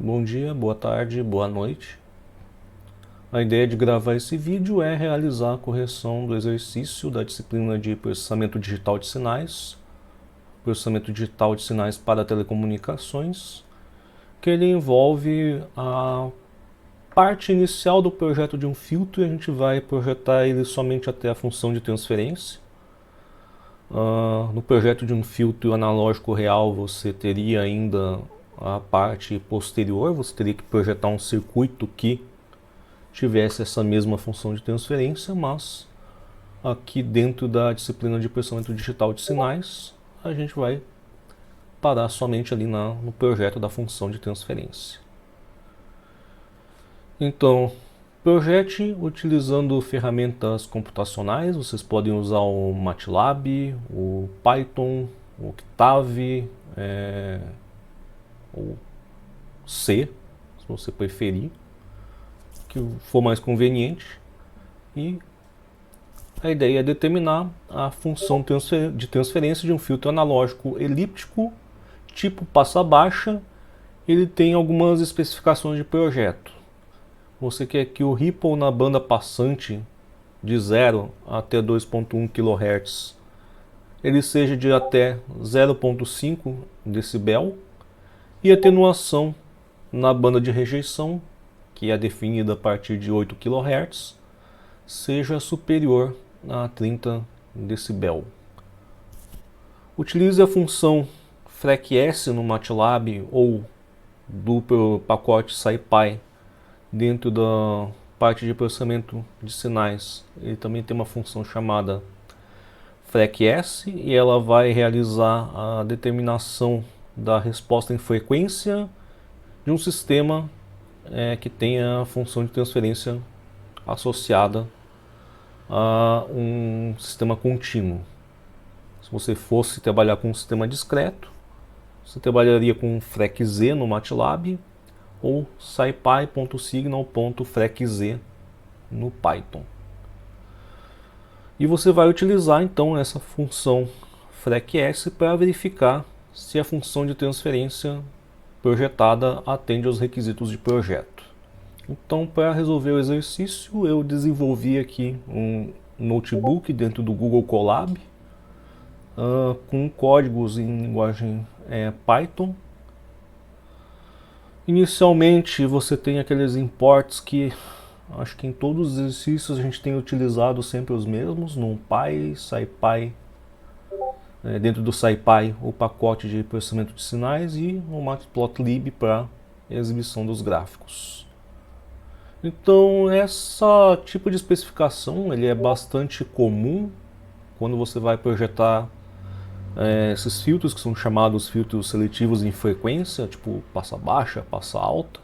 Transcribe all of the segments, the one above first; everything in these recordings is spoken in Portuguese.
Bom dia, boa tarde, boa noite. A ideia de gravar esse vídeo é realizar a correção do exercício da disciplina de processamento digital de sinais, processamento digital de sinais para telecomunicações, que ele envolve a parte inicial do projeto de um filtro e a gente vai projetar ele somente até a função de transferência. No projeto de um filtro analógico real você teria ainda a parte posterior, você teria que projetar um circuito que tivesse essa mesma função de transferência, mas aqui dentro da disciplina de processamento digital de sinais, a gente vai parar somente ali no projeto da função de transferência. Então, projete utilizando ferramentas computacionais, vocês podem usar o MATLAB, o Python, o Octave, ou C, se você preferir, que for mais conveniente. E a ideia é determinar a função de transferência de um filtro analógico elíptico tipo passa baixa. Ele tem algumas especificações de projeto. Você quer que o ripple na banda passante de 0 até 2.1 kHz ele seja de até 0.5 dB e a atenuação na banda de rejeição, que é definida a partir de 8 kHz, seja superior a 30 dB. Utilize a função FREQ-S no MATLAB ou do pacote SciPy dentro da parte de processamento de sinais. Ele também tem uma função chamada FREQ-S e ela vai realizar a determinação da resposta em frequência de um sistema que tenha a função de transferência associada a um sistema contínuo. Se você fosse trabalhar com um sistema discreto, você trabalharia com FREQ-Z no MATLAB ou scipy.signal.freqz no Python. E você vai utilizar então essa função FREQ-S para verificar se a função de transferência projetada atende aos requisitos de projeto. Então, para resolver o exercício, eu desenvolvi aqui um notebook dentro do Google Colab com códigos em linguagem Python. Inicialmente você tem aqueles imports que acho que em todos os exercícios a gente tem utilizado sempre os mesmos, NumPy, SciPy, dentro do SciPy o pacote de processamento de sinais e o Matplotlib para exibição dos gráficos. Então esse tipo de especificação ele é bastante comum quando você vai projetar esses filtros que são chamados filtros seletivos em frequência, tipo passa baixa, passa alta.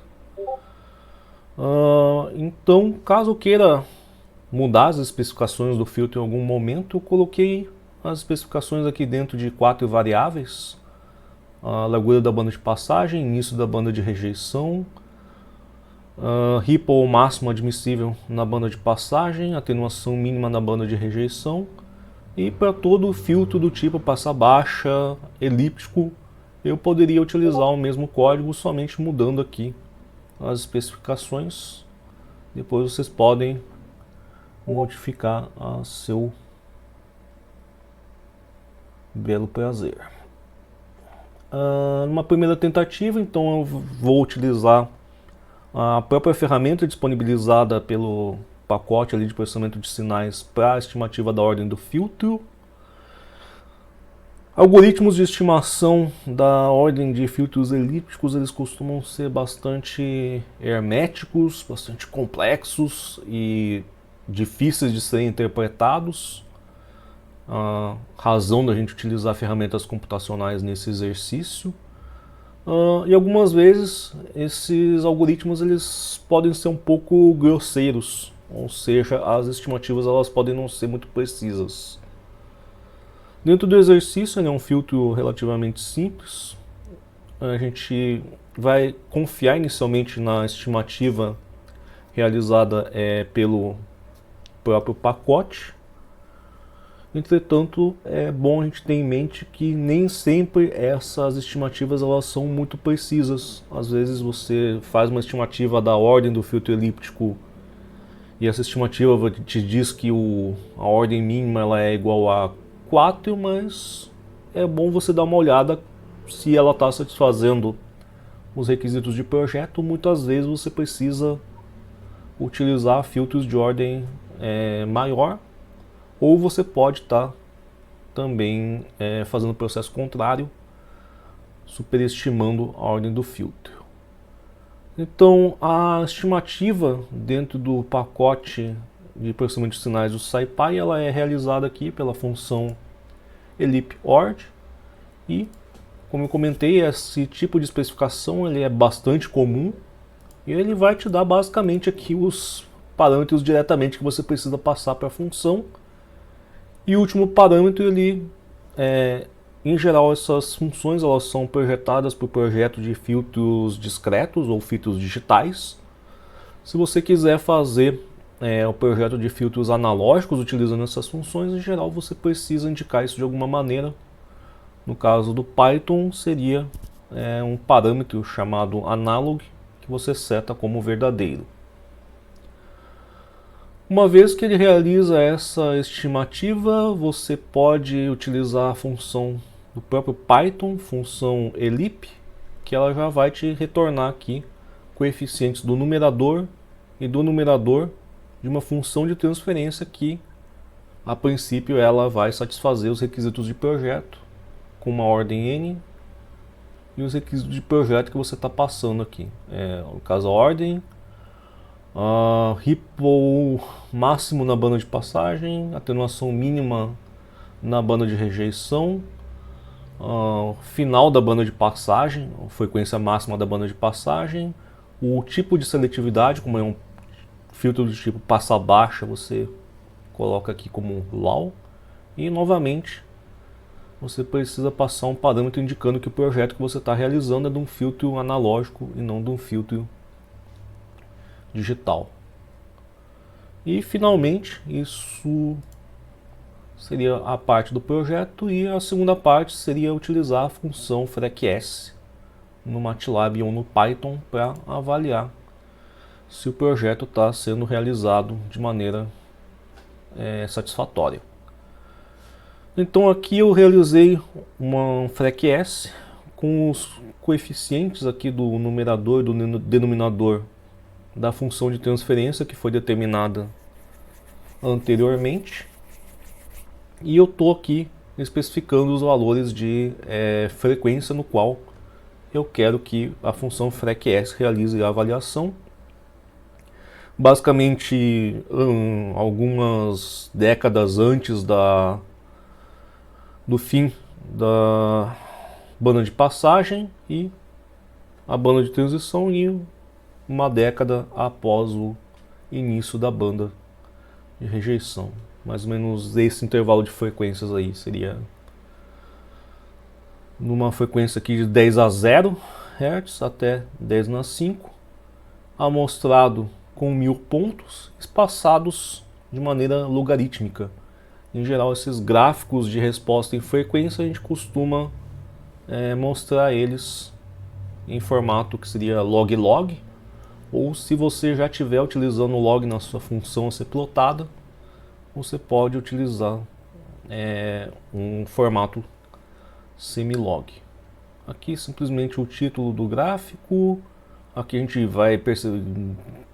Então, caso eu queira mudar as especificações do filtro em algum momento, eu coloquei as especificações aqui dentro de 4 variáveis: a largura da banda de passagem, início da banda de rejeição, ripple máximo admissível na banda de passagem, atenuação mínima na banda de rejeição. E para todo filtro do tipo passa baixa, elíptico, eu poderia utilizar o mesmo código, somente mudando aqui as especificações. Depois vocês podem modificar a seu belo prazer. Numa primeira tentativa, então eu vou utilizar a própria ferramenta disponibilizada pelo pacote ali de processamento de sinais para a estimativa da ordem do filtro. Algoritmos de estimação da ordem de filtros elípticos, eles costumam ser bastante herméticos, bastante complexos e difíceis de serem interpretados. A razão da gente utilizar ferramentas computacionais nesse exercício. E algumas vezes esses algoritmos eles podem ser um pouco grosseiros, ou seja, as estimativas elas podem não ser muito precisas. Dentro do exercício, ele é um filtro relativamente simples. A gente vai confiar inicialmente na estimativa realizada pelo próprio pacote. Entretanto, é bom a gente ter em mente que nem sempre essas estimativas elas são muito precisas. Às vezes você faz uma estimativa da ordem do filtro elíptico e essa estimativa te diz que a ordem mínima ela é igual a 4, mas é bom você dar uma olhada se ela está satisfazendo os requisitos de projeto. Muitas vezes você precisa utilizar filtros de ordem maior, ou você pode estar também fazendo o processo contrário, superestimando a ordem do filtro. Então, a estimativa dentro do pacote de processamento de sinais do SciPy, ela é realizada aqui pela função elip_ord, e, como eu comentei, esse tipo de especificação ele é bastante comum, e ele vai te dar basicamente aqui os parâmetros diretamente que você precisa passar para a função. E o último parâmetro, em geral, essas funções elas são projetadas para o projeto de filtros discretos ou filtros digitais. Se você quiser fazer o projeto de filtros analógicos utilizando essas funções, em geral você precisa indicar isso de alguma maneira. No caso do Python, seria um parâmetro chamado analog, que você seta como verdadeiro. Uma vez que ele realiza essa estimativa, você pode utilizar a função do próprio Python, função elip, que ela já vai te retornar aqui coeficientes do numerador e do numerador de uma função de transferência que, a princípio, ela vai satisfazer os requisitos de projeto com uma ordem n e os requisitos de projeto que você está passando aqui. No caso, a ordem, ripple máximo na banda de passagem, atenuação mínima na banda de rejeição, final da banda de passagem, frequência máxima da banda de passagem, o tipo de seletividade, como é um filtro do tipo passa baixa, você coloca aqui como low, e novamente você precisa passar um parâmetro indicando que o projeto que você está realizando é de um filtro analógico e não de um filtro digital. E finalmente, isso seria a parte do projeto, e a segunda parte seria utilizar a função FREQ-S no MATLAB ou no Python para avaliar se o projeto está sendo realizado de maneira satisfatória. Então aqui eu realizei uma FREQ-S com os coeficientes aqui do numerador e do denominador da função de transferência que foi determinada anteriormente, e eu estou aqui especificando os valores de frequência no qual eu quero que a função FREQ-S realize a avaliação. Basicamente, algumas décadas antes do fim da banda de passagem e a banda de transição, e uma década após o início da banda de rejeição. Mais ou menos esse intervalo de frequências aí seria numa frequência aqui de 10 a 0 Hz até 10 na 5, amostrado com 1000 pontos, espaçados de maneira logarítmica. Em geral, esses gráficos de resposta em frequência a gente costuma mostrar eles em formato que seria log-log, ou se você já estiver utilizando o log na sua função a ser plotada, você pode utilizar um formato semilog. Aqui simplesmente o título do gráfico. Aqui a gente vai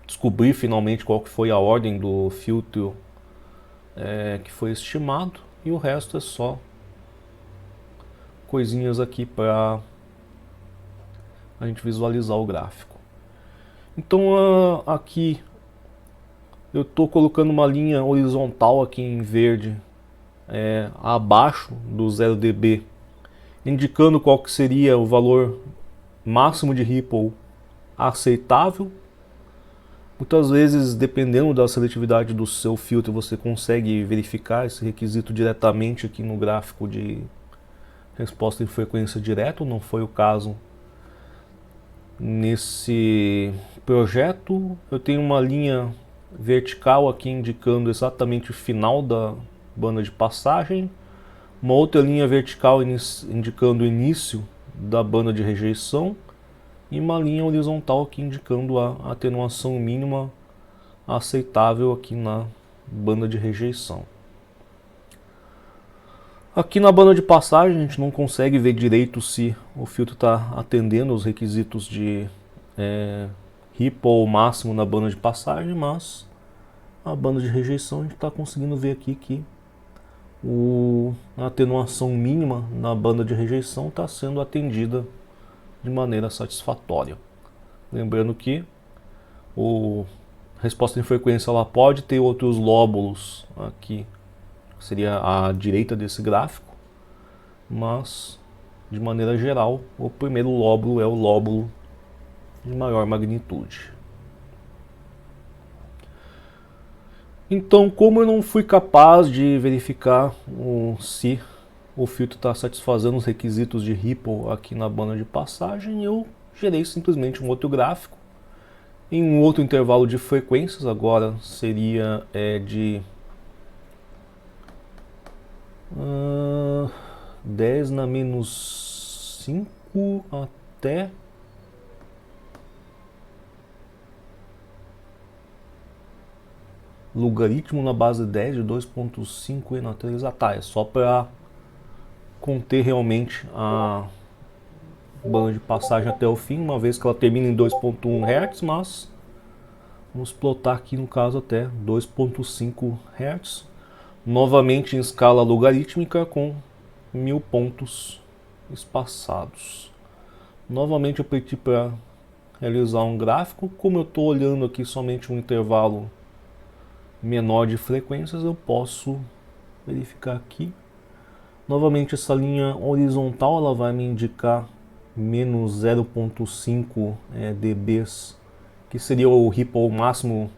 descobrir finalmente qual que foi a ordem do filtro que foi estimado, e o resto é só coisinhas aqui para a gente visualizar o gráfico. Então aqui eu estou colocando uma linha horizontal aqui em verde abaixo do 0 dB, indicando qual que seria o valor máximo de ripple aceitável. Muitas vezes, dependendo da seletividade do seu filtro, você consegue verificar esse requisito diretamente aqui no gráfico de resposta em frequência direto. Não foi o caso nesse projeto. Eu tenho uma linha vertical aqui indicando exatamente o final banda de passagem, uma outra linha vertical indicando o início da banda de rejeição e uma linha horizontal aqui indicando a atenuação mínima aceitável aqui na banda de rejeição. Aqui na banda de passagem a gente não consegue ver direito se o filtro está atendendo aos requisitos de ripple máximo na banda de passagem, mas a banda de rejeição a gente está conseguindo ver aqui que a atenuação mínima na banda de rejeição está sendo atendida de maneira satisfatória. Lembrando que a resposta em frequência ela pode ter outros lóbulos aqui, seria à direita desse gráfico, mas de maneira geral o primeiro lóbulo é o lóbulo de maior magnitude. Então, como eu não fui capaz de verificar se o filtro está satisfazendo os requisitos de Ripple aqui na banda de passagem, eu gerei simplesmente um outro gráfico em um outro intervalo de frequências. Agora seria de 10 na menos 5 até logaritmo na base 10 de 2.5 e na 3 é só para conter realmente a banda de passagem até o fim, uma vez que ela termina em 2.1 Hz, mas vamos plotar aqui no caso até 2.5 Hz, novamente em escala logarítmica com 1000 pontos espaçados. Novamente eu pedi para realizar um gráfico. Como eu estou olhando aqui somente um intervalo menor de frequências, eu posso verificar aqui. Novamente essa linha horizontal ela vai me indicar menos 0.5 dBs, que seria o ripple máximo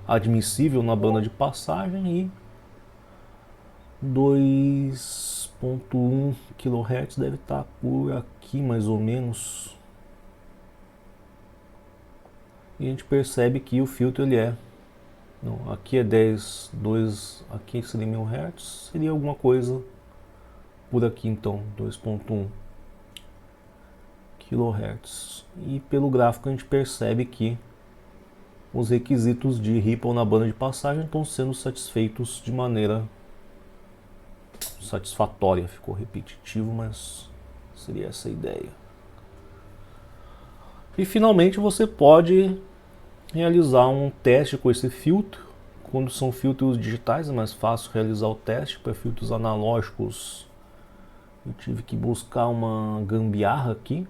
admissível na banda de passagem, e 2.1 kHz deve estar por aqui mais ou menos. E a gente percebe que o filtro ele não, aqui é 10, 2, aqui seria 1000 Hz, seria alguma coisa por aqui então, 2.1 kHz. E pelo gráfico a gente percebe que os requisitos de Ripple na banda de passagem estão sendo satisfeitos de maneira satisfatória. Ficou repetitivo, mas seria essa a ideia. E finalmente você pode realizar um teste com esse filtro. Quando são filtros digitais é mais fácil realizar o teste. Para filtros analógicos eu tive que buscar uma gambiarra aqui,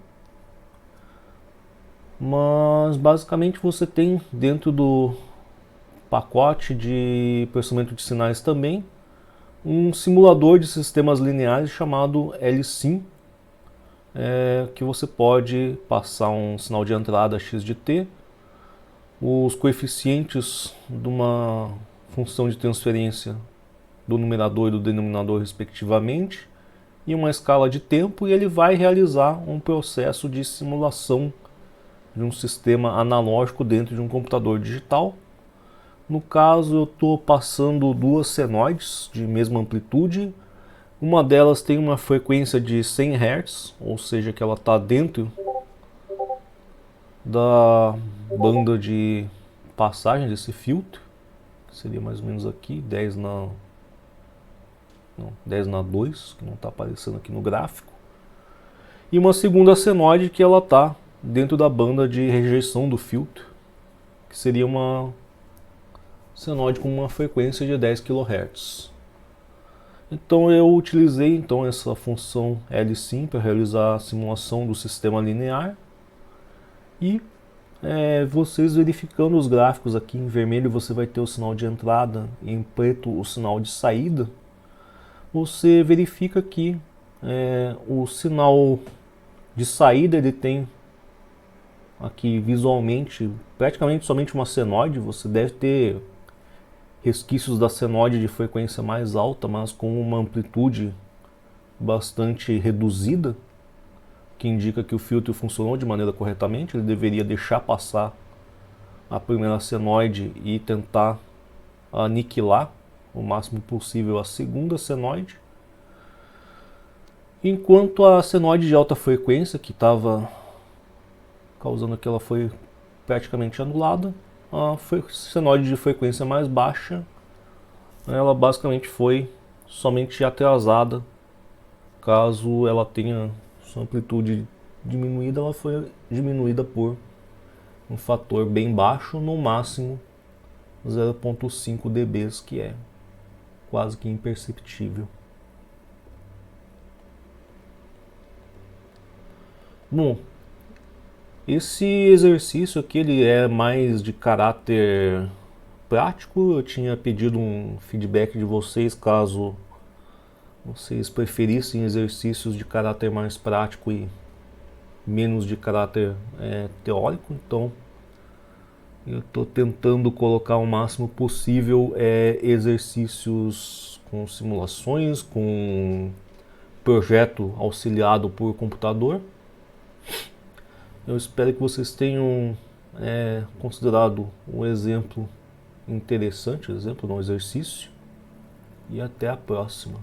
mas basicamente você tem dentro do pacote de processamento de sinais também um simulador de sistemas lineares chamado LSIM, que você pode passar um sinal de entrada x de t, os coeficientes de uma função de transferência do numerador e do denominador respectivamente, e uma escala de tempo, e ele vai realizar um processo de simulação de um sistema analógico dentro de um computador digital. No caso eu estou passando duas senoides de mesma amplitude. Uma delas tem uma frequência de 100 Hz, ou seja que ela está dentro da banda de passagem desse filtro, que seria mais ou menos aqui, 10 na 2, que não está aparecendo aqui no gráfico. E uma segunda senoide que ela está dentro da banda de rejeição do filtro, que seria uma senoide com uma frequência de 10 kHz. Então eu utilizei então essa função LSIM para realizar a simulação do sistema linear. E vocês verificando os gráficos aqui, em vermelho você vai ter o sinal de entrada e em preto o sinal de saída. Você verifica que o sinal de saída ele tem aqui visualmente praticamente somente uma senoide. Você deve ter resquícios da senoide de frequência mais alta, mas com uma amplitude bastante reduzida, que indica que o filtro funcionou de maneira corretamente. Ele deveria deixar passar a primeira senoide e tentar aniquilar o máximo possível a segunda senoide. Enquanto a senoide de alta frequência, que estava causando que ela foi praticamente anulada, a senoide de frequência mais baixa, ela basicamente foi somente atrasada. Caso ela tenha sua amplitude diminuída, ela foi diminuída por um fator bem baixo, no máximo 0,5 dB, que é quase que imperceptível. Bom, esse exercício aqui ele é mais de caráter prático. Eu tinha pedido um feedback de vocês caso vocês preferissem exercícios de caráter mais prático e menos de caráter teórico. Então eu estou tentando colocar o máximo possível exercícios com simulações, com projeto auxiliado por computador. Eu espero que vocês tenham considerado um exemplo interessante, exemplo de um exercício, e até a próxima.